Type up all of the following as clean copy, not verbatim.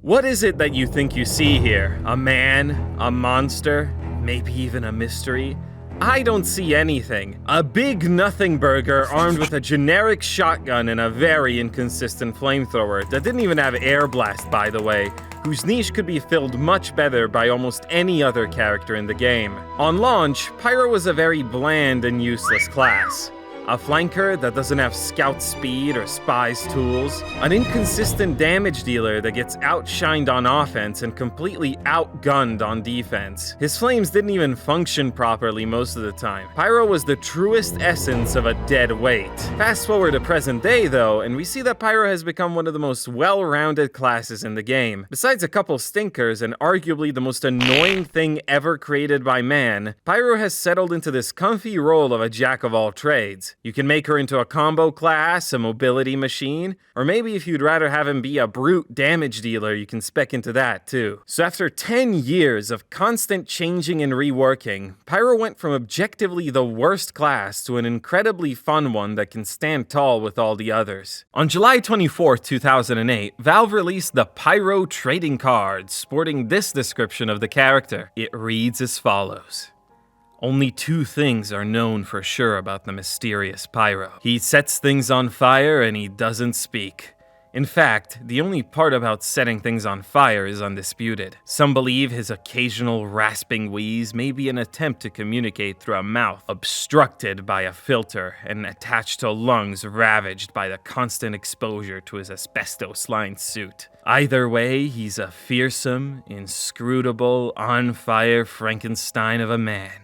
What is it that you think you see here? A man? A monster? Maybe even a mystery? I don't see anything. A big nothing burger armed with a generic shotgun and a very inconsistent flamethrower that didn't even have air blast, by the way, whose niche could be filled much better by almost any other character in the game. On launch, Pyro was a very bland and useless class. A flanker that doesn't have scout speed or spy's tools. An inconsistent damage dealer that gets outshined on offense and completely outgunned on defense. His flames didn't even function properly most of the time. Pyro was the truest essence of a dead weight. Fast forward to present day though, and we see that Pyro has become one of the most well-rounded classes in the game. Besides a couple stinkers and arguably the most annoying thing ever created by man, Pyro has settled into this comfy role of a jack of all trades. You can make her into a combo class, a mobility machine, or maybe if you'd rather have him be a brute damage dealer, you can spec into that too. So after 10 years of constant changing and reworking, Pyro went from objectively the worst class to an incredibly fun one that can stand tall with all the others. On July 24, 2008, Valve released the Pyro trading card, sporting this description of the character. It reads as follows. Only two things are known for sure about the mysterious Pyro. He sets things on fire and he doesn't speak. In fact, the only part about setting things on fire is undisputed. Some believe his occasional rasping wheeze may be an attempt to communicate through a mouth obstructed by a filter and attached to lungs ravaged by the constant exposure to his asbestos-lined suit. Either way, he's a fearsome, inscrutable, on-fire Frankenstein of a man.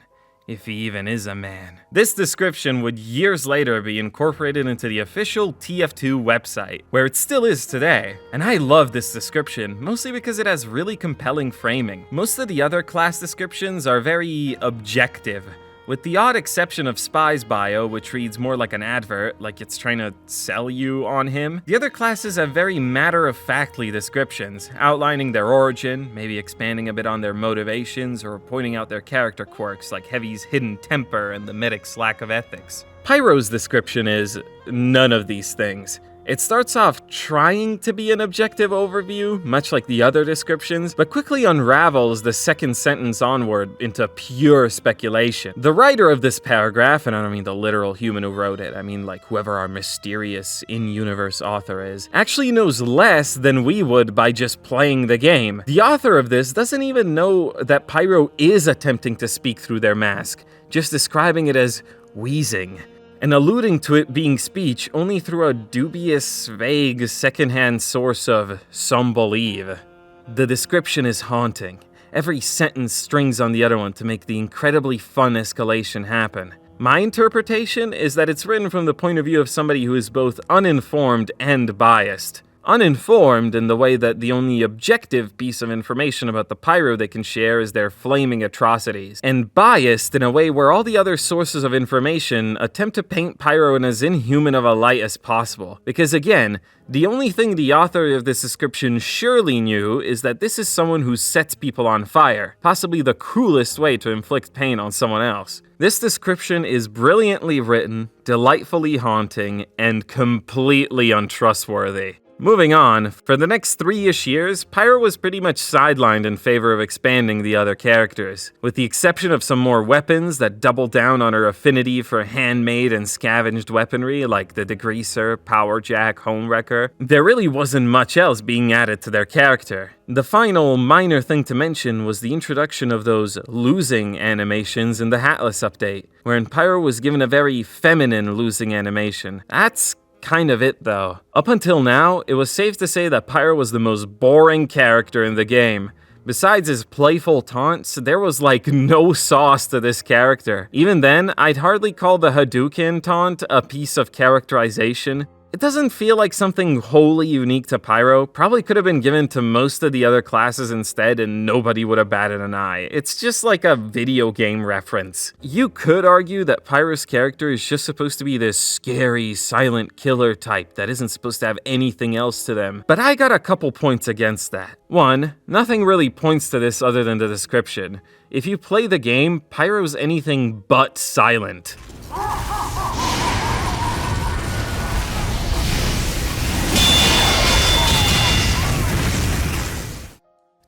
If he even is a man. This description would years later be incorporated into the official TF2 website, where it still is today. And I love this description, mostly because it has really compelling framing. Most of the other class descriptions are very objective, with the odd exception of Spy's bio, which reads more like an advert, like it's trying to sell you on him. The other classes have very matter-of-factly descriptions, outlining their origin, maybe expanding a bit on their motivations, or pointing out their character quirks, like Heavy's hidden temper and the medic's lack of ethics. Pyro's description is none of these things. It starts off trying to be an objective overview, much like the other descriptions, but quickly unravels the second sentence onward into pure speculation. The writer of this paragraph, and I don't mean the literal human who wrote it, I mean like whoever our mysterious in-universe author is, actually knows less than we would by just playing the game. The author of this doesn't even know that Pyro is attempting to speak through their mask, just describing it as wheezing, and alluding to it being speech only through a dubious, vague, secondhand source of some believe. The description is haunting. Every sentence strings on the other one to make the incredibly fun escalation happen. My interpretation is that it's written from the point of view of somebody who is both uninformed and biased. Uninformed in the way that the only objective piece of information about the Pyro they can share is their flaming atrocities, and biased in a way where all the other sources of information attempt to paint Pyro in as inhuman of a light as possible. Because again, the only thing the author of this description surely knew is that this is someone who sets people on fire, possibly the cruelest way to inflict pain on someone else. This description is brilliantly written, delightfully haunting, and completely untrustworthy. Moving on, for the next 3-ish years, Pyro was pretty much sidelined in favor of expanding the other characters. With the exception of some more weapons that double down on her affinity for handmade and scavenged weaponry like the Degreaser, Powerjack, Homewrecker, there really wasn't much else being added to their character. The final minor thing to mention was the introduction of those losing animations in the Hatless update, wherein Pyro was given a very feminine losing animation. That's kind of it though. Up until now, it was safe to say that Pyro was the most boring character in the game. Besides his playful taunts, there was like no sauce to this character. Even then, I'd hardly call the Hadouken taunt a piece of characterization. It doesn't feel like something wholly unique to Pyro. Probably could have been given to most of the other classes instead and nobody would have batted an eye. It's just like a video game reference. You could argue that Pyro's character is just supposed to be this scary, silent killer type that isn't supposed to have anything else to them. But I got a couple points against that. One, nothing really points to this other than the description. If you play the game, Pyro's anything but silent.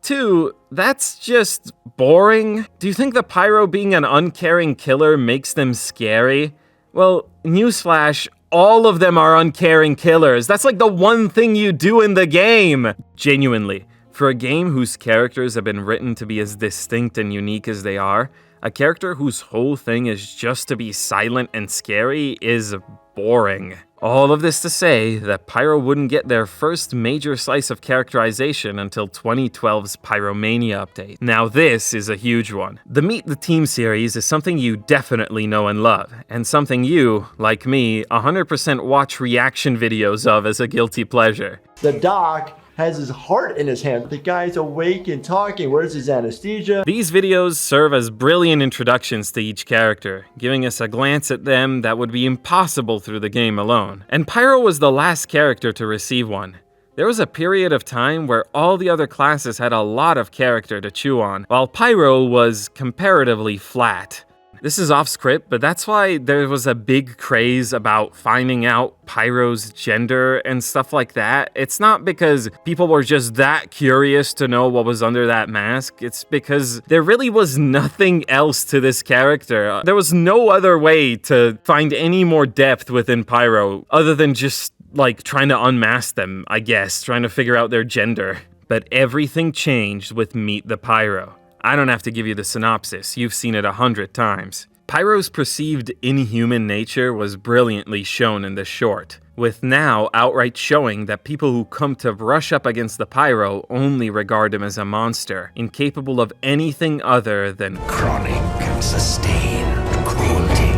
2, that's just boring. Do you think the Pyro being an uncaring killer makes them scary? Well, newsflash, all of them are uncaring killers. That's like the one thing you do in the game. Genuinely, for a game whose characters have been written to be as distinct and unique as they are, a character whose whole thing is just to be silent and scary is boring. All of this to say that Pyro wouldn't get their first major slice of characterization until 2012's Pyromania update. Now this is a huge one. The Meet the Team series is something you definitely know and love, and something you, like me, 100% watch reaction videos of as a guilty pleasure. The doc has his heart in his hand. The guy's awake and talking. Where's his anesthesia? These videos serve as brilliant introductions to each character, giving us a glance at them that would be impossible through the game alone. And Pyro was the last character to receive one. There was a period of time where all the other classes had a lot of character to chew on, while Pyro was comparatively flat. This is off script, but that's why there was a big craze about finding out Pyro's gender and stuff like that. It's not because people were just that curious to know what was under that mask. It's because there really was nothing else to this character. There was no other way to find any more depth within Pyro other than just like trying to unmask them, I guess, trying to figure out their gender. But everything changed with Meet the Pyro. I don't have to give you the synopsis, you've seen it 100 times. Pyro's perceived inhuman nature was brilliantly shown in this short, with now outright showing that people who come to brush up against the Pyro only regard him as a monster, incapable of anything other than chronic and sustained cruelty.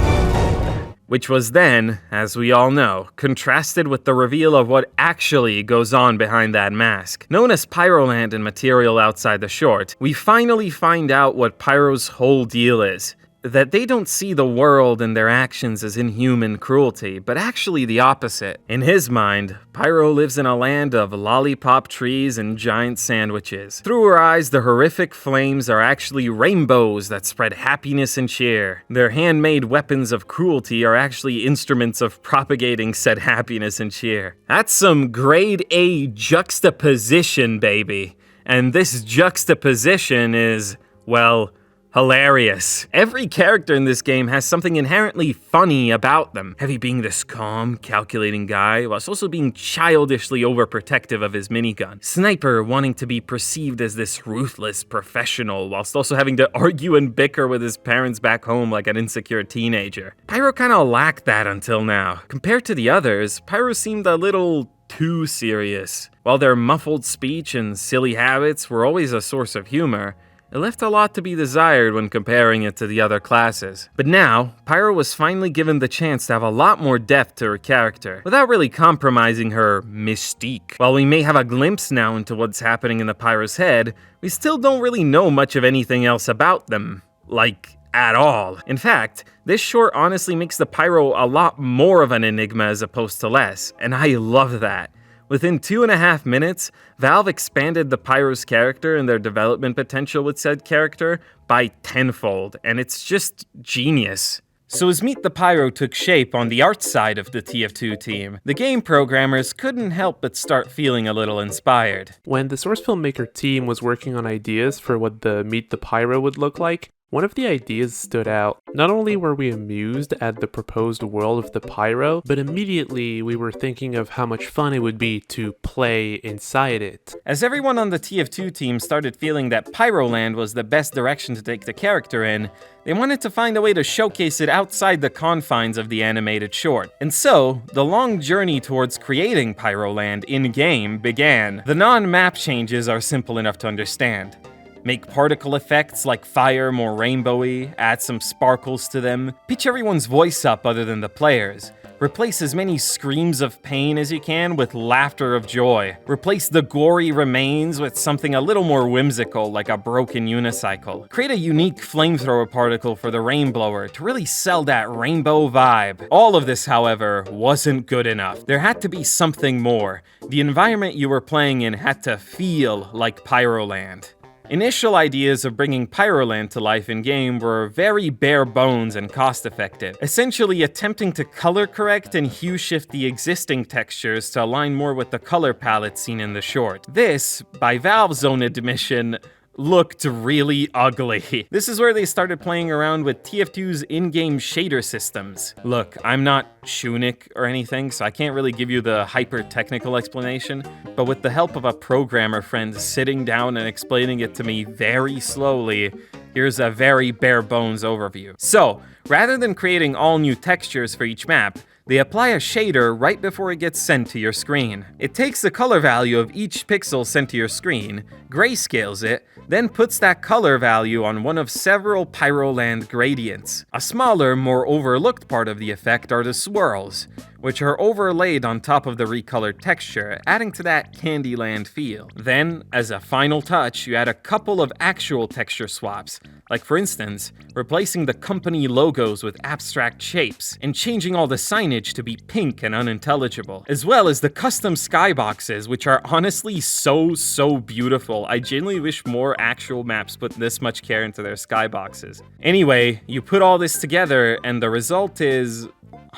Which was then, as we all know, contrasted with the reveal of what actually goes on behind that mask. Known as Pyroland in material outside the short, we finally find out what Pyro's whole deal is. That they don't see the world and their actions as inhuman cruelty, but actually the opposite. In his mind, Pyro lives in a land of lollipop trees and giant sandwiches. Through her eyes, the horrific flames are actually rainbows that spread happiness and cheer. Their handmade weapons of cruelty are actually instruments of propagating said happiness and cheer. That's some grade A juxtaposition, baby. And this juxtaposition is, well, hilarious. Every character in this game has something inherently funny about them. Heavy being this calm, calculating guy, whilst also being childishly overprotective of his minigun. Sniper wanting to be perceived as this ruthless professional, whilst also having to argue and bicker with his parents back home like an insecure teenager. Pyro kinda lacked that until now. Compared to the others, Pyro seemed a little too serious. While their muffled speech and silly habits were always a source of humor, it left a lot to be desired when comparing it to the other classes. But now, Pyro was finally given the chance to have a lot more depth to her character, without really compromising her mystique. While we may have a glimpse now into what's happening in the Pyro's head, we still don't really know much of anything else about them. Like, at all. In fact, this short honestly makes the Pyro a lot more of an enigma as opposed to less, and I love that. Within 2.5 minutes, Valve expanded the Pyro's character and their development potential with said character by tenfold, and it's just genius. So as Meet the Pyro took shape on the art side of the TF2 team, the game programmers couldn't help but start feeling a little inspired. When the Source Filmmaker team was working on ideas for what the Meet the Pyro would look like, one of the ideas stood out. Not only were we amused at the proposed world of the Pyro, but immediately we were thinking of how much fun it would be to play inside it. As everyone on the TF2 team started feeling that Pyroland was the best direction to take the character in, they wanted to find a way to showcase it outside the confines of the animated short. And so, the long journey towards creating Pyroland in-game began. The non-map changes are simple enough to understand. Make particle effects like fire more rainbowy, add some sparkles to them, pitch everyone's voice up other than the players. Replace as many screams of pain as you can with laughter of joy. Replace the gory remains with something a little more whimsical like a broken unicycle. Create a unique flamethrower particle for the rainblower to really sell that rainbow vibe. All of this, however, wasn't good enough. There had to be something more. The environment you were playing in had to feel like Pyroland. Initial ideas of bringing Pyroland to life in-game were very bare bones and cost-effective, essentially attempting to color correct and hue shift the existing textures to align more with the color palette seen in the short. This, by Valve's own admission, looked really ugly. This is where they started playing around with TF2's in-game shader systems. Look, I'm not Shunik or anything, so I can't really give you the hyper-technical explanation, but with the help of a programmer friend sitting down and explaining it to me very slowly, here's a very bare-bones overview. So, rather than creating all new textures for each map, they apply a shader right before it gets sent to your screen. It takes the color value of each pixel sent to your screen, grayscales it, then puts that color value on one of several Pyroland gradients. A smaller, more overlooked part of the effect are the swirls, which are overlaid on top of the recolored texture, adding to that Candyland feel. Then, as a final touch, you add a couple of actual texture swaps, like for instance, replacing the company logos with abstract shapes, and changing all the signage to be pink and unintelligible, as well as the custom skyboxes, which are honestly so beautiful. I genuinely wish more actual maps put this much care into their skyboxes. Anyway, you put all this together, and the result is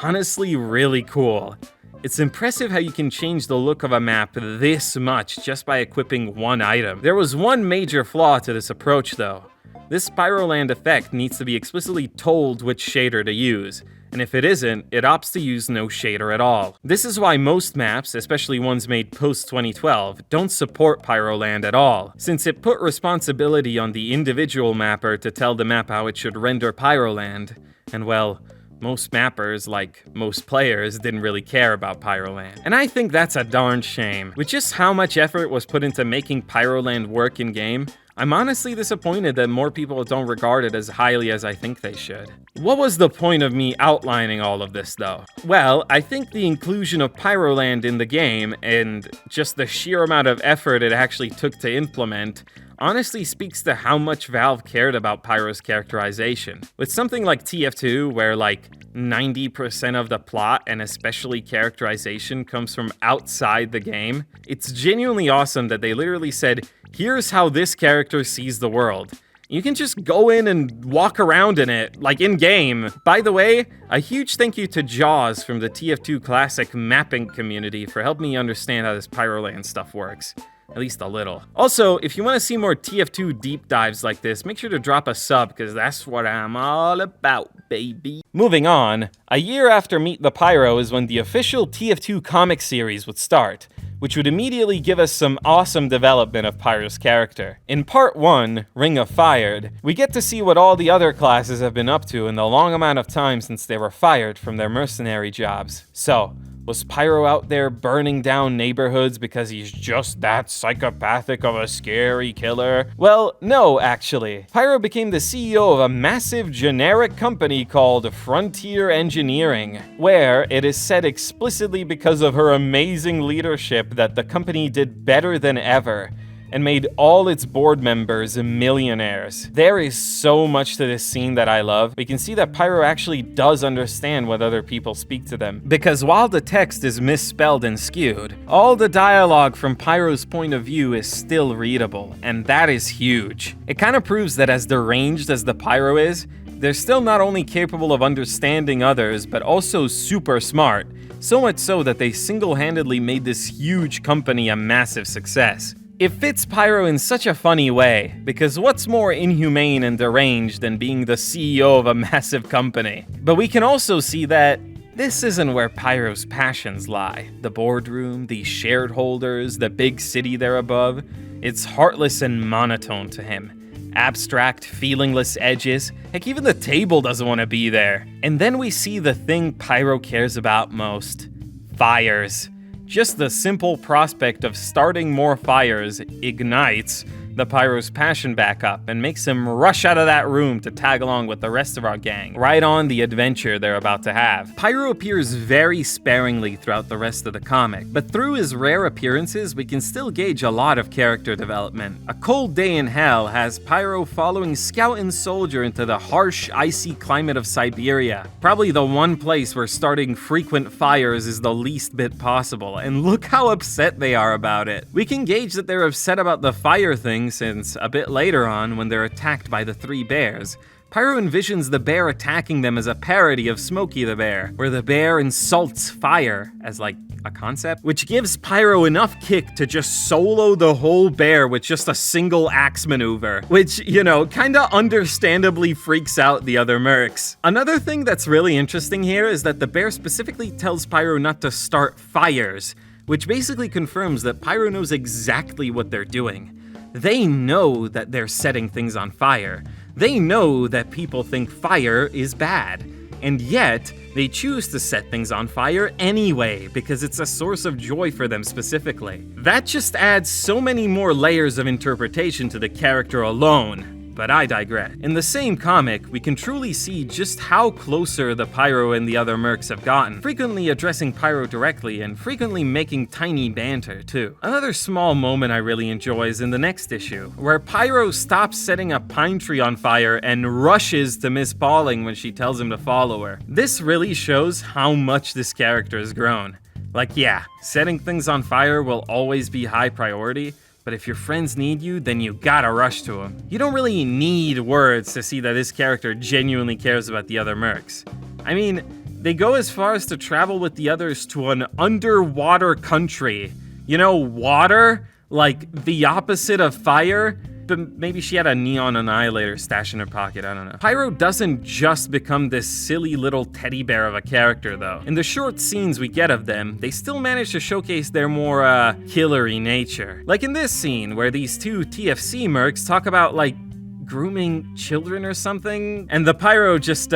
honestly really cool. It's impressive how you can change the look of a map this much just by equipping one item. There was one major flaw to this approach though. This Pyroland effect needs to be explicitly told which shader to use, and if it isn't, it opts to use no shader at all. This is why most maps, especially ones made post-2012, don't support Pyroland at all, since it put responsibility on the individual mapper to tell the map how it should render Pyroland, and well, most mappers, like most players, didn't really care about Pyroland. And I think that's a darn shame. With just how much effort was put into making Pyroland work in-game, I'm honestly disappointed that more people don't regard it as highly as I think they should. What was the point of me outlining all of this though? Well, I think the inclusion of Pyroland in the game, and just the sheer amount of effort it actually took to implement, honestly speaks to how much Valve cared about Pyro's characterization. With something like TF2, where like 90% of the plot and especially characterization comes from outside the game, it's genuinely awesome that they literally said, here's how this character sees the world. You can just go in and walk around in it, like in-game. By the way, a huge thank you to Jaws from the TF2 Classic mapping community for helping me understand how this Pyroland stuff works. At least a little. Also, if you want to see more TF2 deep dives like this, make sure to drop a sub, because that's what I'm all about, baby. Moving on, a year after Meet the Pyro is when the official TF2 comic series would start, which would immediately give us some awesome development of Pyro's character. In Part 1, Ring of Fired, we get to see what all the other classes have been up to in the long amount of time since they were fired from their mercenary jobs. So, was Pyro out there burning down neighborhoods because he's just that psychopathic of a scary killer? Well, no, actually. Pyro became the CEO of a massive generic company called Frontier Engineering, where it is said explicitly because of her amazing leadership that the company did better than ever and made all its board members millionaires. There is so much to this scene that I love. We can see that Pyro actually does understand what other people speak to them. Because while the text is misspelled and skewed, all the dialogue from Pyro's point of view is still readable, and that is huge. It kind of proves that as deranged as the Pyro is, they're still not only capable of understanding others, but also super smart. So much so that they single-handedly made this huge company a massive success. It fits Pyro in such a funny way, because what's more inhumane and deranged than being the CEO of a massive company? But we can also see that this isn't where Pyro's passions lie. The boardroom, the shareholders, the big city there above, it's heartless and monotone to him. Abstract, feelingless edges, heck, even the table doesn't want to be there. And then we see the thing Pyro cares about most: fires. Just the simple prospect of starting more fires ignites the Pyro's passion back up and makes him rush out of that room to tag along with the rest of our gang, right on the adventure they're about to have. Pyro appears very sparingly throughout the rest of the comic, but through his rare appearances, we can still gauge a lot of character development. A Cold Day in Hell has Pyro following Scout and Soldier into the harsh, icy climate of Siberia, probably the one place where starting frequent fires is the least bit possible, and look how upset they are about it. We can gauge that they're upset about the fire thing interesting since a bit later on, when they're attacked by the three bears, Pyro envisions the bear attacking them as a parody of Smokey the Bear, where the bear insults fire as like a concept, which gives Pyro enough kick to just solo the whole bear with just a single axe maneuver, which, you know, kinda understandably freaks out the other mercs. Another thing that's really interesting here is that the bear specifically tells Pyro not to start fires, which basically confirms that Pyro knows exactly what they're doing. They know that they're setting things on fire. They know that people think fire is bad, and yet they choose to set things on fire anyway because it's a source of joy for them specifically. That just adds so many more layers of interpretation to the character alone. But I digress. In the same comic, we can truly see just how closer the Pyro and the other mercs have gotten, frequently addressing Pyro directly and frequently making tiny banter too. Another small moment I really enjoy is in the next issue, where Pyro stops setting a pine tree on fire and rushes to Miss Pauling when she tells him to follow her. This really shows how much this character has grown. Like, yeah, setting things on fire will always be high priority, but if your friends need you, then you gotta rush to them. You don't really need words to see that this character genuinely cares about the other mercs. I mean, they go as far as to travel with the others to an underwater country. You know, water? Like, the opposite of fire? But maybe she had a neon annihilator stashed in her pocket, I don't know. Pyro doesn't just become this silly little teddy bear of a character, though. In the short scenes we get of them, they still manage to showcase their more, killery nature. Like in this scene, where these two TFC mercs talk about, like, grooming children or something, and the Pyro just,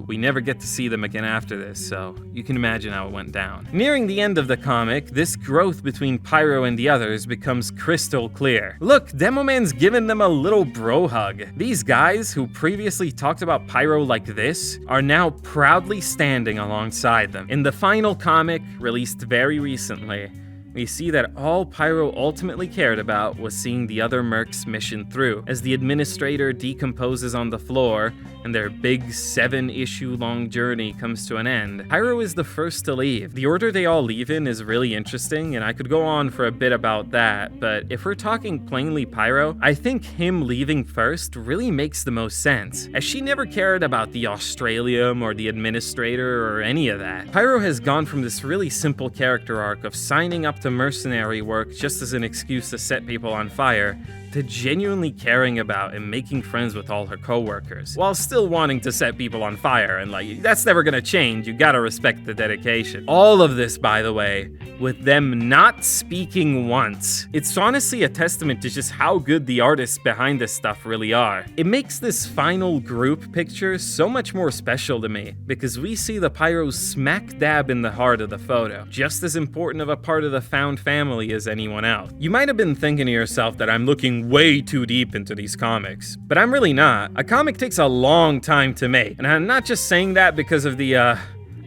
we never get to see them again after this, so you can imagine how it went down. Nearing the end of the comic, this growth between Pyro and the others becomes crystal clear. Look, Demoman's giving them a little bro hug. These guys, who previously talked about Pyro like this, are now proudly standing alongside them. In the final comic, released very recently, we see that all Pyro ultimately cared about was seeing the other mercs' mission through, as the administrator decomposes on the floor and their big 7-issue long journey comes to an end. Pyro is the first to leave. The order they all leave in is really interesting, and I could go on for a bit about that, but if we're talking plainly Pyro, I think him leaving first really makes the most sense, as she never cared about the Australium or the administrator or any of that. Pyro has gone from this really simple character arc of signing up to mercenary work just as an excuse to set people on fire, to genuinely caring about and making friends with all her coworkers, while still wanting to set people on fire, and like, that's never gonna change, you gotta respect the dedication. All of this, by the way, with them not speaking once. It's honestly a testament to just how good the artists behind this stuff really are. It makes this final group picture so much more special to me, because we see the Pyros smack dab in the heart of the photo, just as important of a part of the found family as anyone else. You might have been thinking to yourself that I'm looking way too deep into these comics, but I'm really not. A comic takes a long time to make, and I'm not just saying that because of the,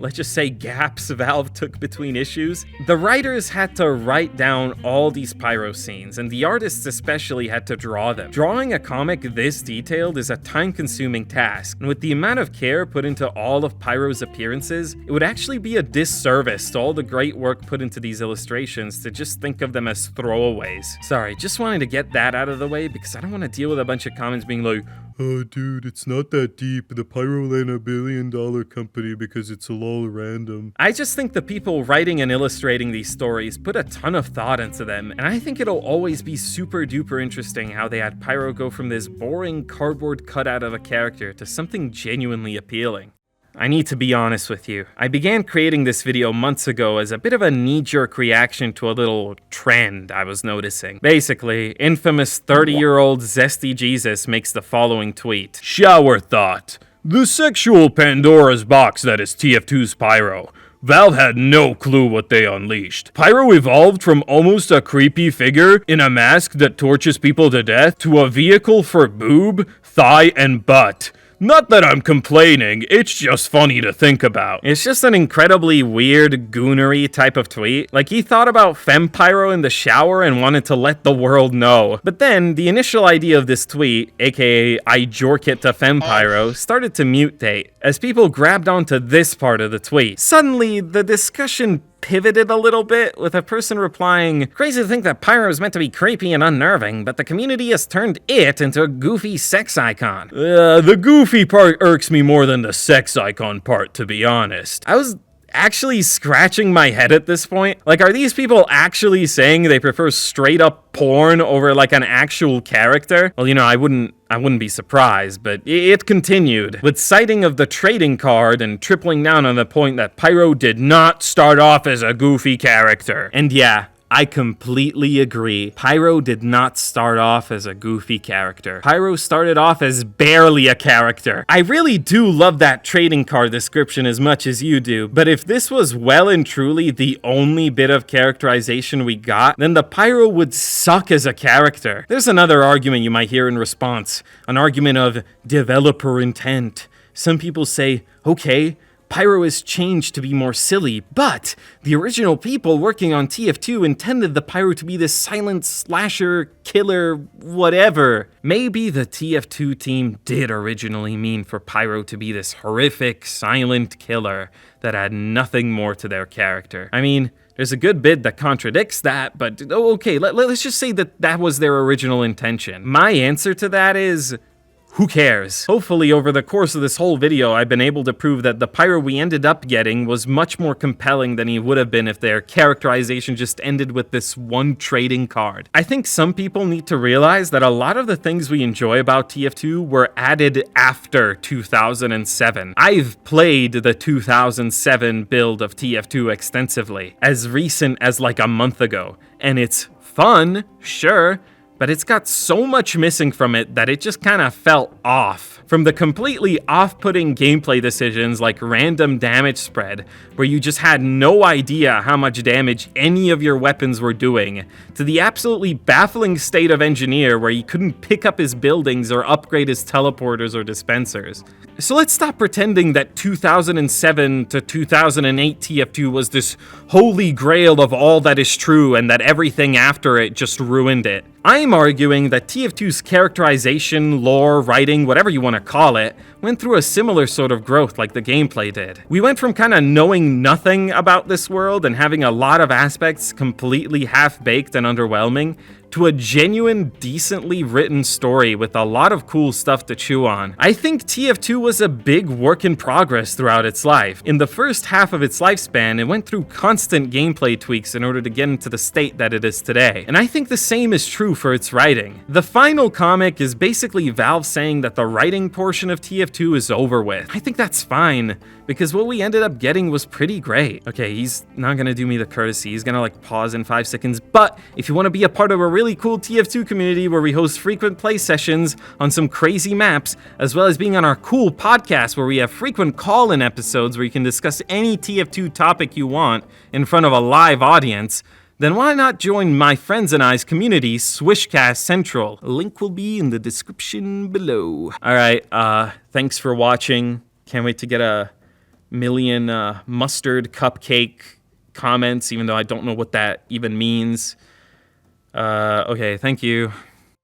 let's just say gaps Valve took between issues. The writers had to write down all these Pyro scenes, and the artists especially had to draw them. Drawing a comic this detailed is a time-consuming task, and with the amount of care put into all of Pyro's appearances, it would actually be a disservice to all the great work put into these illustrations to just think of them as throwaways. Sorry, just wanted to get that out of the way because I don't want to deal with a bunch of comments being like, "Oh, dude, it's not that deep. The Pyroland $1 billion company because it's all random." I just think the people writing and illustrating these stories put a ton of thought into them, and I think it'll always be super duper interesting how they had Pyro go from this boring cardboard cutout of a character to something genuinely appealing. I need to be honest with you. I began creating this video months ago as a bit of a knee-jerk reaction to a little trend I was noticing. Basically, infamous 30-year-old Zesty Jesus makes the following tweet. "Shower thought. The sexual Pandora's box that is TF2's Pyro. Valve had no clue what they unleashed. Pyro evolved from almost a creepy figure in a mask that tortures people to death to a vehicle for boob, thigh, and butt. Not that I'm complaining, it's just funny to think about." It's just an incredibly weird, goonery type of tweet. Like, he thought about Fempyro in the shower and wanted to let the world know. But then, the initial idea of this tweet, aka I jork it to Fempyro, started to mutate, as people grabbed onto this part of the tweet. Suddenly, the discussion pivoted a little bit, with a person replying, "Crazy to think that Pyro is meant to be creepy and unnerving, but the community has turned it into a goofy sex icon." The goofy part irks me more than the sex icon part, to be honest. I was actually scratching my head at this point. Like, are these people actually saying they prefer straight up porn over like an actual character? Well, you know, I wouldn't be surprised, but it continued, with citing of the trading card and tripling down on the point that Pyro did not start off as a goofy character. And yeah, I completely agree. Pyro did not start off as a goofy character. Pyro started off as barely a character. I really do love that trading card description as much as you do, but if this was well and truly the only bit of characterization we got, then the Pyro would suck as a character. There's another argument you might hear in response, an argument of developer intent. Some people say, okay, Pyro is changed to be more silly, but the original people working on TF2 intended the Pyro to be this silent slasher, killer, whatever. Maybe the TF2 team did originally mean for Pyro to be this horrific, silent killer that had nothing more to their character. I mean, there's a good bit that contradicts that, but okay, let's just say that that was their original intention. My answer to that is, who cares? Hopefully, over the course of this whole video, I've been able to prove that the Pyro we ended up getting was much more compelling than he would have been if their characterization just ended with this one trading card. I think some people need to realize that a lot of the things we enjoy about TF2 were added after 2007. I've played the 2007 build of TF2 extensively, as recent as like a month ago, and it's fun, sure, but it's got so much missing from it that it just kind of felt off. From the completely off-putting gameplay decisions like random damage spread, where you just had no idea how much damage any of your weapons were doing, to the absolutely baffling state of Engineer where he couldn't pick up his buildings or upgrade his teleporters or dispensers. So let's stop pretending that 2007 to 2008 TF2 was this holy grail of all that is true and that everything after it just ruined it. I'm arguing that TF2's characterization, lore, writing, whatever you want to call it, went through a similar sort of growth like the gameplay did. We went from kind of knowing nothing about this world and having a lot of aspects completely half-baked and underwhelming, to a genuine, decently written story with a lot of cool stuff to chew on. I think TF2 was a big work in progress throughout its life. In the first half of its lifespan, it went through constant gameplay tweaks in order to get into the state that it is today. And I think the same is true for its writing. The final comic is basically Valve saying that the writing portion of TF2 is over with. I think that's fine, because what we ended up getting was pretty great. Okay, he's not gonna do me the courtesy. He's gonna like pause in 5 seconds, but if you want to be a part of a really cool TF2 community where we host frequent play sessions on some crazy maps, as well as being on our cool podcast where we have frequent call-in episodes where you can discuss any TF2 topic you want in front of a live audience, then why not join my friends and I's community, Swishcast Central? A link will be in the description below. Alright, thanks for watching. Can't wait to get a million mustard cupcake comments, even though I don't know what that even means. Okay, thank you.